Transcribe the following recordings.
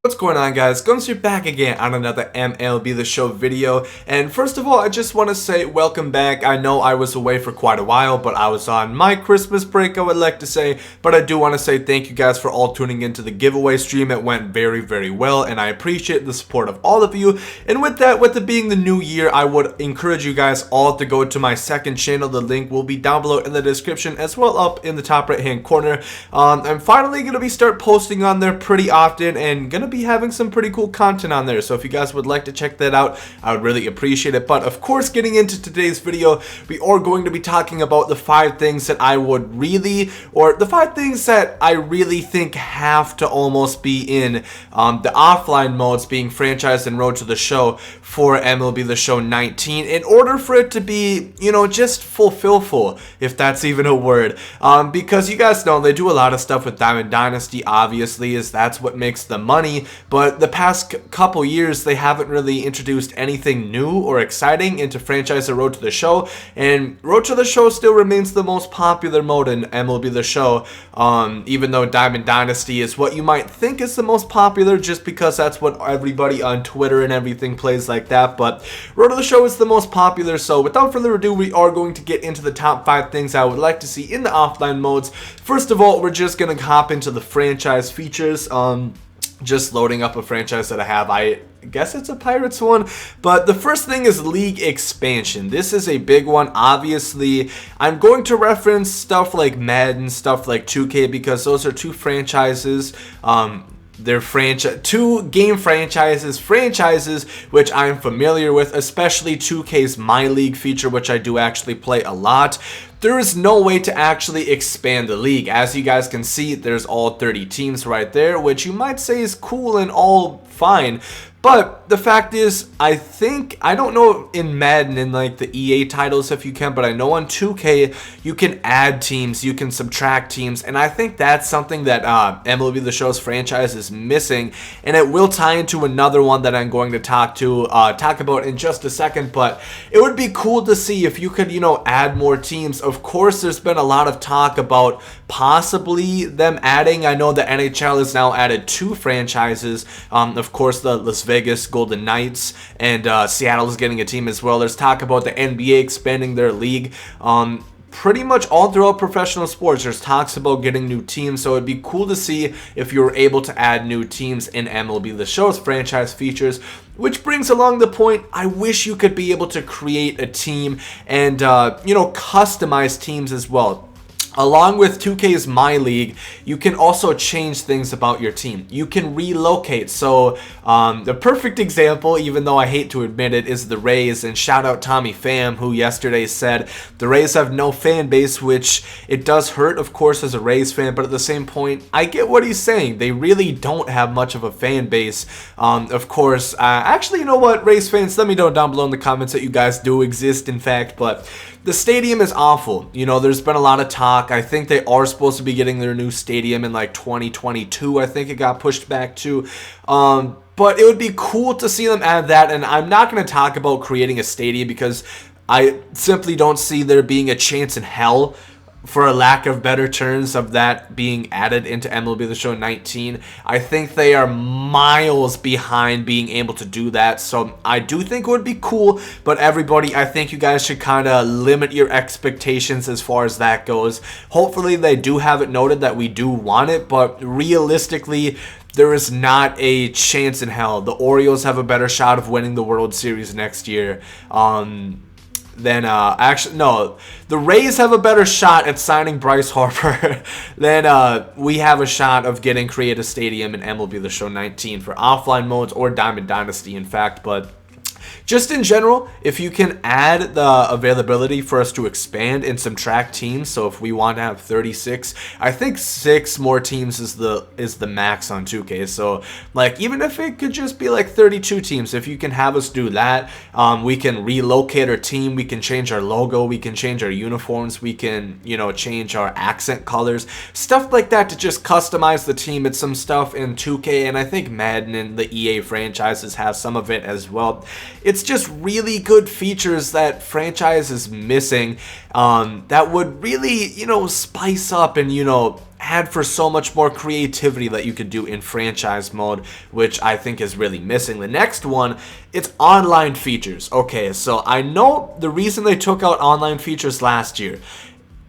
What's going on, guys? Gomes here back again on another MLB The Show video. And first of all, I just want to say welcome back. I know I was away for quite a while, but I was on my Christmas break, I would like to say. But I do want to say thank you guys for all tuning into the giveaway stream. It went very, very well, and I appreciate the support of all of you. And with that, with it being the new year, I would encourage you guys all to go to my second channel. The link will be down below in the description, as well up in the top right-hand corner. I'm finally going to start posting on there pretty often, and going to be having some pretty cool content on there. So if you guys would like to check that out, I would really appreciate it. But of course, getting into today's video, we are going to be talking about the 5 things that I would really, or the 5 things that I really think have to almost be in the offline modes, being franchised and Road to the Show for MLB The Show 19, in order for it to be, you know, just fulfillful, if that's even a word. Because you guys know they do a lot of stuff with Dynasty, obviously, as that's what makes the money. But the past couple years, they haven't really introduced anything new or exciting into franchise or Road to the Show. And Road to the Show still remains the most popular mode in MLB The Show, even though Diamond Dynasty is what you might think is the most popular, just because that's what everybody on Twitter and everything plays like that. But Road to the Show is the most popular. So without further ado, we are going to get into the top 5 things I would like to see in the offline modes. First of all, we're just going to hop into the franchise features. Just loading up a franchise that I have. I guess it's a Pirates one, but the first thing is league expansion. This is a big one. Obviously, I'm going to reference stuff like Madden, stuff like 2K, because those are 2 franchises. They're two game franchises which I'm familiar with, especially 2K's My League feature, which I do actually play a lot. There is no way to actually expand the league. As you guys can see, there's all 30 teams right there, which you might say is cool and all fine. But the fact is, I don't know in Madden and like the EA titles if you can, but I know on 2K you can add teams, you can subtract teams, and I think that's something that MLB The Show's franchise is missing, and it will tie into another one that I'm going to talk about in just a second. But it would be cool to see if you could, you know, add more teams. Of course, there's been a lot of talk about possibly them adding. I know the NHL has now added 2 franchises. Of course, the Las Vegas Golden Knights, and Seattle is getting a team as well. There's talk about the NBA expanding their league. Pretty much all throughout professional sports, there's talks about getting new teams, so it'd be cool to see if you were able to add new teams in MLB The Show's franchise features. Which brings along the point, I wish you could be able to create a team and, you know, customize teams as well. Along with 2K's My League, you can also change things about your team. You can relocate. So the perfect example, even though I hate to admit it, is the Rays. And shout out Tommy Pham, who yesterday said the Rays have no fan base, which it does hurt, of course, as a Rays fan. But at the same point, I get what he's saying. They really don't have much of a fan base. Of course, actually, you know what, Rays fans, let me know down below in the comments that you guys do exist, in fact. But the stadium is awful. You know, there's been a lot of talk. I think they are supposed to be getting their new stadium in like 2022. I think it got pushed back to. But it would be cool to see them add that. And I'm not going to talk about creating a stadium because I simply don't see there being a chance in hell, for a lack of better terms, of that being added into MLB The Show 19. I think they are miles behind being able to do that. So I do think it would be cool, but everybody, I think you guys should kind of limit your expectations as far as that goes. Hopefully they do have it noted that we do want it, but realistically, there is not a chance in hell. The Orioles have a better shot of winning the World Series next year. Actually, no, the Rays have a better shot at signing Bryce Harper than we have a shot of getting Create a Stadium in MLB The Show 19 for offline modes or Diamond Dynasty, in fact. But just in general, if you can add the availability for us to expand and subtract teams, so if we want to have 36, I think 6 more teams is the max on 2K. So like, even if it could just be like 32 teams, if you can have us do that, we can relocate our team, we can change our logo, we can change our uniforms, we can, you know, change our accent colors, stuff like that to just customize the team. It's some stuff in 2K, and I think Madden and the EA franchises have some of it as well. it's just really good features that franchise is missing, that would really, spice up and, add for so much more creativity that you could do in franchise mode, which I think is really missing. The next one, it's online features. Okay, so I know the reason they took out online features last year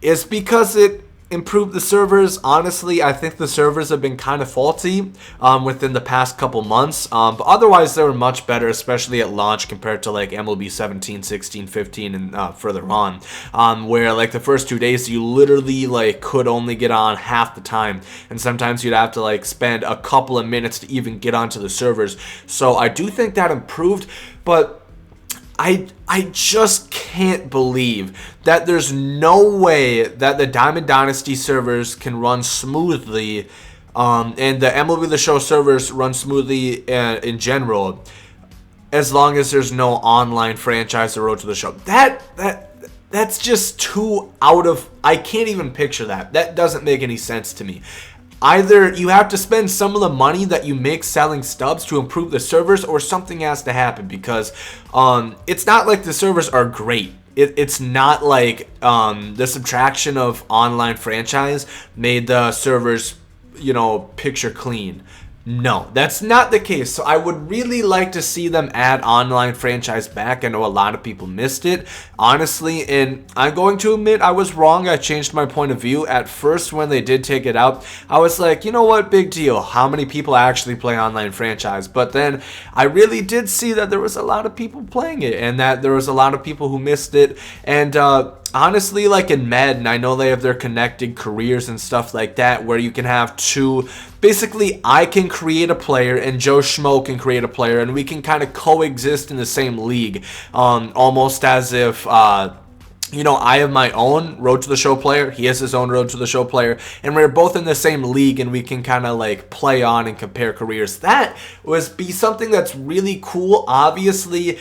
is because it improved the servers. Honestly, I think the servers have been kind of faulty within the past couple months, but otherwise they were much better, especially at launch compared to like MLB 17, 16, 15 and further on, where like the first 2 days you literally like could only get on half the time, and sometimes you'd have to like spend a couple of minutes to even get onto the servers. So I do think that improved, but I just can't believe that there's no way that the Diamond Dynasty servers can run smoothly, and the MLB The Show servers run smoothly in general, as long as there's no online franchise or Road to the Show. That's just too out of... I can't even picture that. That doesn't make any sense to me. Either you have to spend some of the money that you make selling stubs to improve the servers, or something has to happen, because it's not like the servers are great. It's not like the subtraction of online franchise made the servers, picture clean. No, that's not the case. So I would really like to see them add online franchise back. I know a lot of people missed it, honestly, and I'm going to admit I was wrong. I changed my point of view. At first, when they did take it out, I was like, you know what, big deal. How many people actually play online franchise? But then I really did see that there was a lot of people playing it, and that there was a lot of people who missed it. And honestly, like in Madden, I know they have their connected careers and stuff like that, where you can have two... Basically, I can create a player and Joe Schmo can create a player, and we can kind of coexist in the same league, almost as if... I have my own Road to the Show player. He has his own Road to the Show player. And we're both in the same league, and we can kind of like play on and compare careers. That would be something that's really cool. Obviously,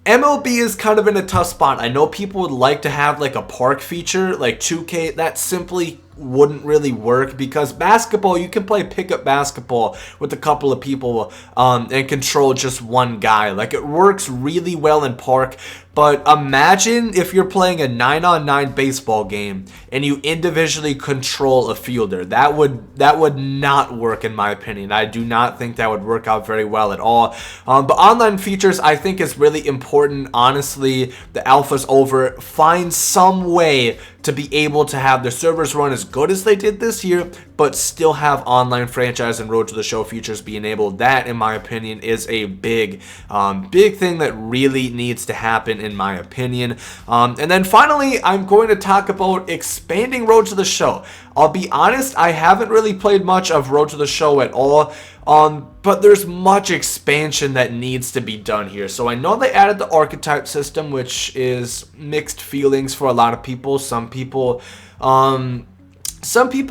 MLB is kind of in a tough spot. I know people would like to have like a park feature, like 2K. That simply wouldn't really work, because basketball, you can play pickup basketball with a couple of people and control just one guy. Like, it works really well in park. But imagine if you're playing a 9-on-9 baseball game and you individually control a fielder. That would not work, in my opinion. I do not think that would work out very well at all. But online features, I think, is really important. Honestly, the alpha's over. Find some way to be able to have the servers run as good as they did this year, but still have online franchise and Road to the Show features be enabled. That, in my opinion, is a big thing that really needs to happen, in my opinion. And then finally, I'm going to talk about expanding Road to the Show. I'll be honest, I haven't really played much of Road to the Show at all. But there's much expansion that needs to be done here. So I know they added the archetype system, which is mixed feelings for a lot of people. Some people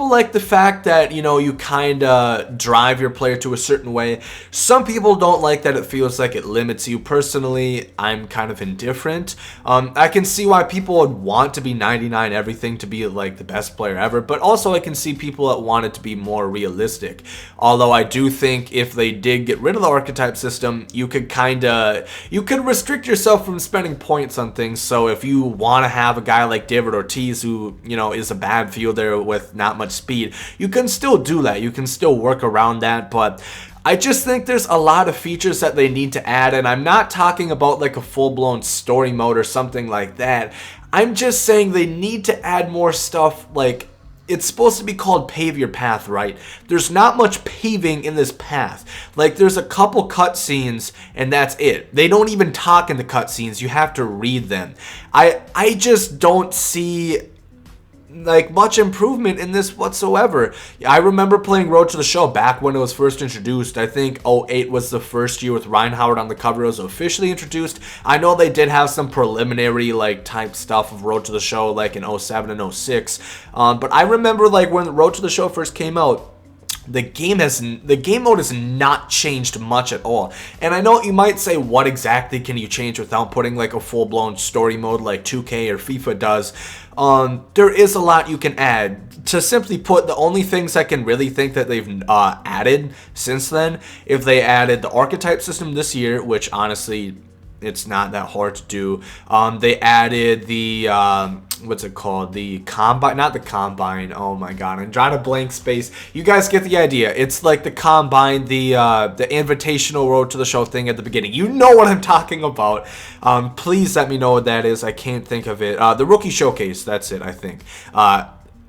like the fact that, you kind of drive your player to a certain way. Some people don't like that it feels like it limits you. Personally, I'm kind of indifferent. I can see why people would want to be 99 everything to be like the best player ever, but also I can see people that want it to be more realistic. Although I do think if they did get rid of the archetype system, you could restrict yourself from spending points on things. So if you want to have a guy like David Ortiz, who, is a bad fielder with not much speed, you can still do that. You can still work around that, but I just think there's a lot of features that they need to add, and I'm not talking about like a full-blown story mode or something like that. I'm just saying they need to add more stuff. Like, it's supposed to be called Pave Your Path, right? There's not much paving in this path. Like, there's a couple cutscenes, and that's it. They don't even talk in the cutscenes. You have to read them. I just don't see like much improvement in this whatsoever. I remember playing Road to the Show back when it was first introduced. I think 08 was the first year with Ryan Howard on the cover. It was officially introduced. I know they did have some preliminary like type stuff of Road to the Show like in 07 and 06. But I remember like when Road to the Show first came out, the game mode has not changed much at all. And I know you might say, what exactly can you change without putting like a full-blown story mode like 2K or FIFA does? There is a lot you can add. To simply put, the only things I can really think that they've added since then, if they added the archetype system this year, which honestly It's not that hard to do. They added the what's it called? The combine, not the combine. Oh my god, I'm drawing a blank space. You guys get the idea. It's like the combine, the invitational road to the show thing at the beginning. You know what I'm talking about. Please let me know what that is. I can't think of it. The rookie showcase. That's it, I think.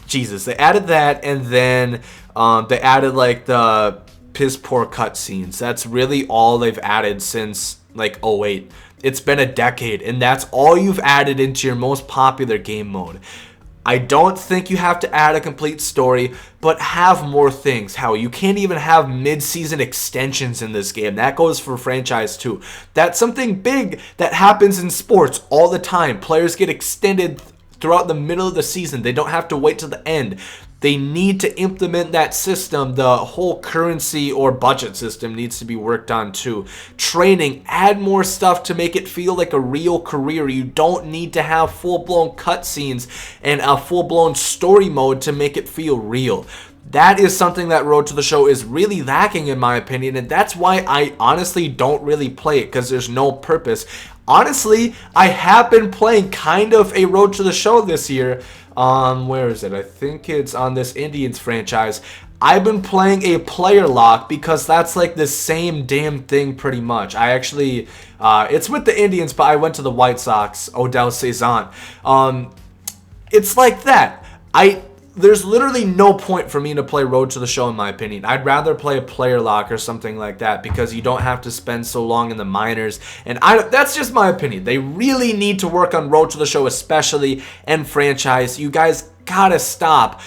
Jesus, they added that, and then they added like the piss poor cutscenes. That's really all they've added since like 08. It's been a decade, and that's all you've added into your most popular game mode. I don't think you have to add a complete story, but have more things. How you can't even have mid-season extensions in this game. That goes for franchise too. That's something big that happens in sports all the time. Players get extended throughout the middle of the season. They don't have to wait till the end. They need to implement that system. The whole currency or budget system needs to be worked on too. Training, add more stuff to make it feel like a real career. You don't need to have full-blown cutscenes and a full-blown story mode to make it feel real. That is something that Road to the Show is really lacking in my opinion, and that's why I honestly don't really play it, because there's no purpose. Honestly, I have been playing kind of a Road to the Show this year. Where is it? I think it's on this Indians franchise. I've been playing a player lock because that's like the same damn thing pretty much. I actually, it's with the Indians, but I went to the White Sox, Odell Cezanne. It's like that. There's literally no point for me to play Road to the Show in my opinion. I'd rather play a player lock or something like that because you don't have to spend so long in the minors. And that's just my opinion. They really need to work on Road to the Show especially, and franchise. You guys gotta stop,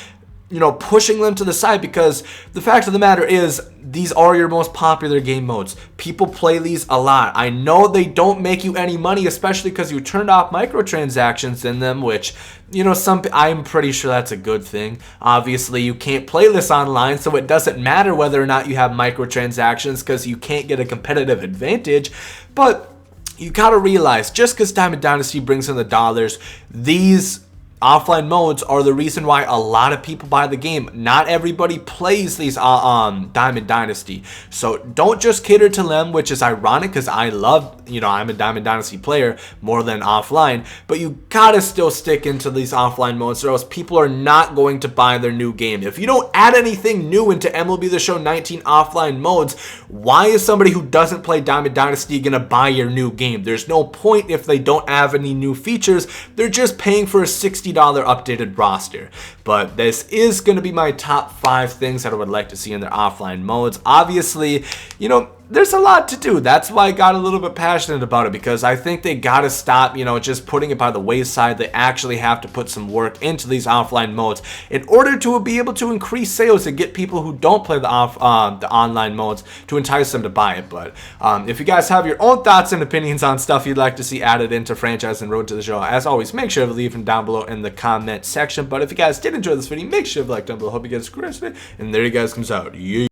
pushing them to the side, because the fact of the matter is these are your most popular game modes. People play these a lot. I know they don't make you any money, especially because you turned off microtransactions in them, which, I'm pretty sure that's a good thing. Obviously, you can't play this online, so it doesn't matter whether or not you have microtransactions because you can't get a competitive advantage. But you gotta realize, just because Diamond Dynasty brings in the dollars, these offline modes are the reason why a lot of people buy the game. Not everybody plays these Diamond Dynasty, so don't just cater to them, which is ironic because I love, I'm a Diamond Dynasty player more than offline, but you gotta still stick into these offline modes or else people are not going to buy their new game. If you don't add anything new into MLB The Show 19 offline modes, why is somebody who doesn't play Diamond Dynasty gonna buy your new game? There's no point if they don't have any new features. They're just paying for a $60 updated roster. But this is going to be my top 5 things that I would like to see in their offline modes. Obviously, there's a lot to do. That's why I got a little bit passionate about it, because I think they got to stop, just putting it by the wayside. They actually have to put some work into these offline modes in order to be able to increase sales and get people who don't play the online modes to entice them to buy it. But if you guys have your own thoughts and opinions on stuff you'd like to see added into franchise and Road to the Show, as always, make sure to leave them down below in the comment section. But if you guys did enjoy this video, make sure to like down below. Hope you guys agree. And there you guys comes out. Yeah.